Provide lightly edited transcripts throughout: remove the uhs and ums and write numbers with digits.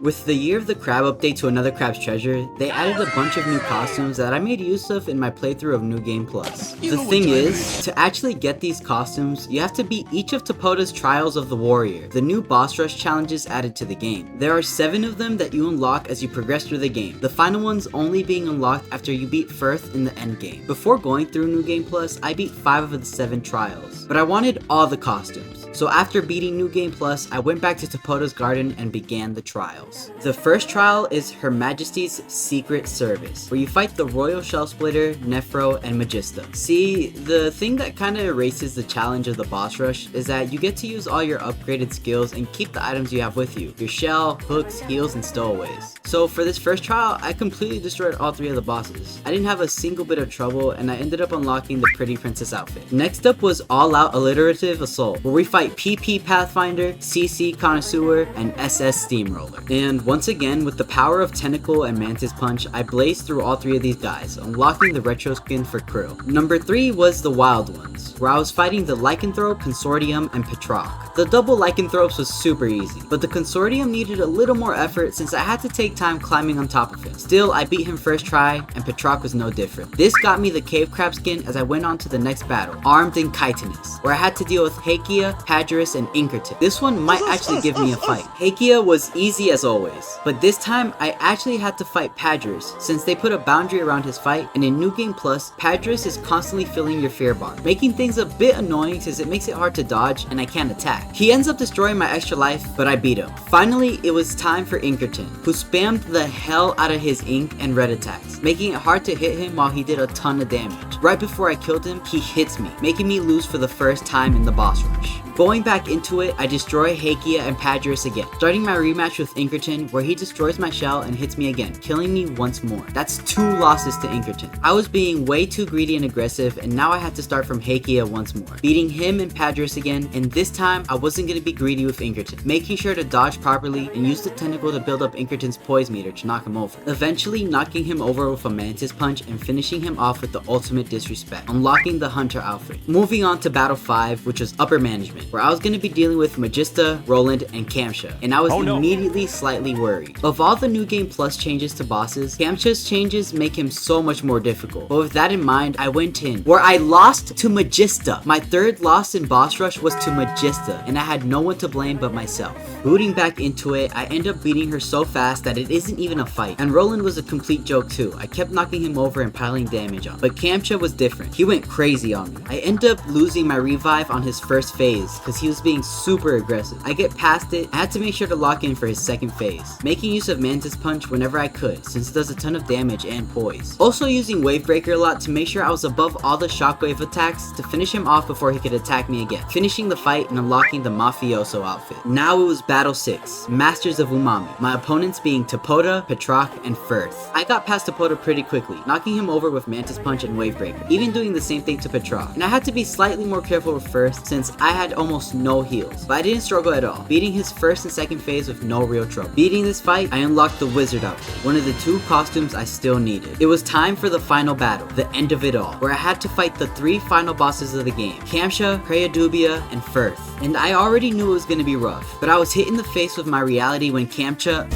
With the Year of the Crab update to Another Crab's Treasure, they added a bunch of new costumes that I made use of in my playthrough of New Game Plus. The thing is, to actually get these costumes, you have to beat each of Topota's Trials of the Warrior, the new boss rush challenges added to the game. There are 7 of them that you unlock as you progress through the game, the final ones only being unlocked after you beat Firth in the end game. Before going through New Game Plus, I beat 5 of the 7 trials, but I wanted all the costumes. So after beating New Game Plus, I went back to Topota's Garden and began the trials. The first trial is Her Majesty's Secret Service, where you fight the Royal Shell Splitter, Nephro, and Magista. See, the thing that kinda erases the challenge of the boss rush is that you get to use all your upgraded skills and keep the items you have with you, your shell, hooks, heals, and stowaways. So for this first trial, I completely destroyed all 3 of the bosses. I didn't have a single bit of trouble, and I ended up unlocking the Pretty Princess outfit. Next up was All Out Alliterative Assault, where we fight PP Pathfinder, CC Connoisseur, and SS Steamroller. And once again, with the power of Tentacle and Mantis Punch, I blazed through all 3 of these guys, unlocking the retro skin for Krill. Number 3 was the Wild Ones, where I was fighting the Lycanthrope, Consortium, and Petrock. The double Lycanthropes was super easy, but the Consortium needed a little more effort since I had to take time climbing on top of him. Still, I beat him first try, and Petrock was no different. This got me the Cave Crab skin as I went on to the next battle, Armed and Chitinous, where I had to deal with Hakia, Padgerous, and Inkerton. This one might actually give me a fight. Hakia was easy as always, but this time I actually had to fight Padgerous since they put a boundary around his fight, and in New Game Plus, Padgerous is constantly filling your fear bar, making things a bit annoying since it makes it hard to dodge and I can't attack. He ends up destroying my extra life, but I beat him. Finally, it was time for Inkerton, who spammed the hell out of his ink and red attacks, making it hard to hit him while he did a ton of damage. Right before I killed him, he hits me, making me lose for the first time in the boss rush. Going back into it, I destroy Hakia and Padgerous again, starting my rematch with Inkerton, where he destroys my shell and hits me again, killing me once more. That's 2 losses to Inkerton. I was being way too greedy and aggressive, and now I had to start from Hakia once more, beating him and Padgerous again, and this time I wasn't going to be greedy with Inkerton, making sure to dodge properly and use the tentacle to build up Inkerton's poise meter to knock him over, eventually knocking him over with a Mantis Punch and finishing him off with the ultimate disrespect, unlocking the Hunter outfit. Moving on to Battle 5, which was Upper Management, where I was going to be dealing with Magista, Roland, and Kamsha, and I was immediately slightly worried. Of all the New Game Plus changes to bosses, Kamsha's changes make him so much more difficult, but with that in mind, I went in, where I lost to Magista. My 3rd loss in boss rush was to Magista, and I had no one to blame but myself. Booting back into it, I end up beating her so fast that it isn't even a fight, and Roland was a complete joke too. I kept knocking him over and piling damage on, but Kamsha was different. He went crazy on me. I end up losing my revive on his first phase, because he was being super aggressive. I get past it, I had to make sure to lock in for his 2nd phase, making use of Mantis Punch whenever I could, since it does a ton of damage and poise. Also using Wave Breaker a lot to make sure I was above all the shockwave attacks to finish him off before he could attack me again, finishing the fight and unlocking the Mafioso outfit. Now it was Battle 6, Masters of Umami, my opponents being Topota, Petrock, and Firth. I got past Topota pretty quickly, knocking him over with Mantis Punch and Wave Breaker, even doing the same thing to Petrock, and I had to be slightly more careful with Firth since I had almost no heals, but I didn't struggle at all, beating his 1st and 2nd phase with no real trouble. Beating this fight, I unlocked the Wizard outfit, one of the 2 costumes I still needed. It was time for the final battle, the end of it all, where I had to fight the 3 final bosses of the game, Kamsha, Crayadubia, and Firth. And I already knew it was going to be rough, but I was hit in the face with my reality when Kamsha...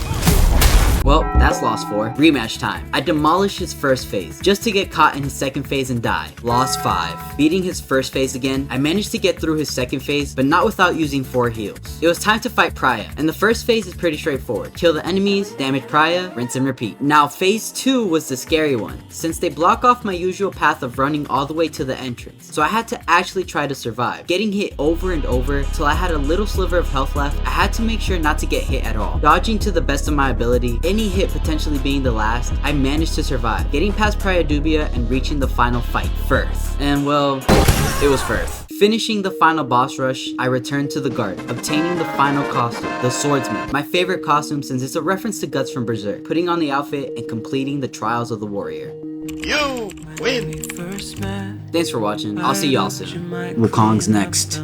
Well, that's loss 4. Rematch time. I demolished his 1st phase, just to get caught in his 2nd phase and die. Loss 5. Beating his 1st phase again, I managed to get through his 2nd phase, but not without using 4 heals. It was time to fight Priya, and the 1st phase is pretty straightforward. Kill the enemies, damage Priya, rinse and repeat. Now phase 2 was the scary one, since they block off my usual path of running all the way to the entrance, so I had to actually try to survive, getting hit over and over till I had a little sliver of health left. I had to make sure not to get hit at all, dodging to the best of my ability, any hit potentially being the last. I managed to survive, getting past Crayadubia and reaching the final fight, Firth. And well, it was Firth. Finishing the final boss rush, I returned to the garden, obtaining the final costume, the Swordsman, my favorite costume since it's a reference to Guts from Berserk, putting on the outfit and completing the Trials of the Warrior. You win! Thanks for watching, I'll see y'all soon. Wukong's next.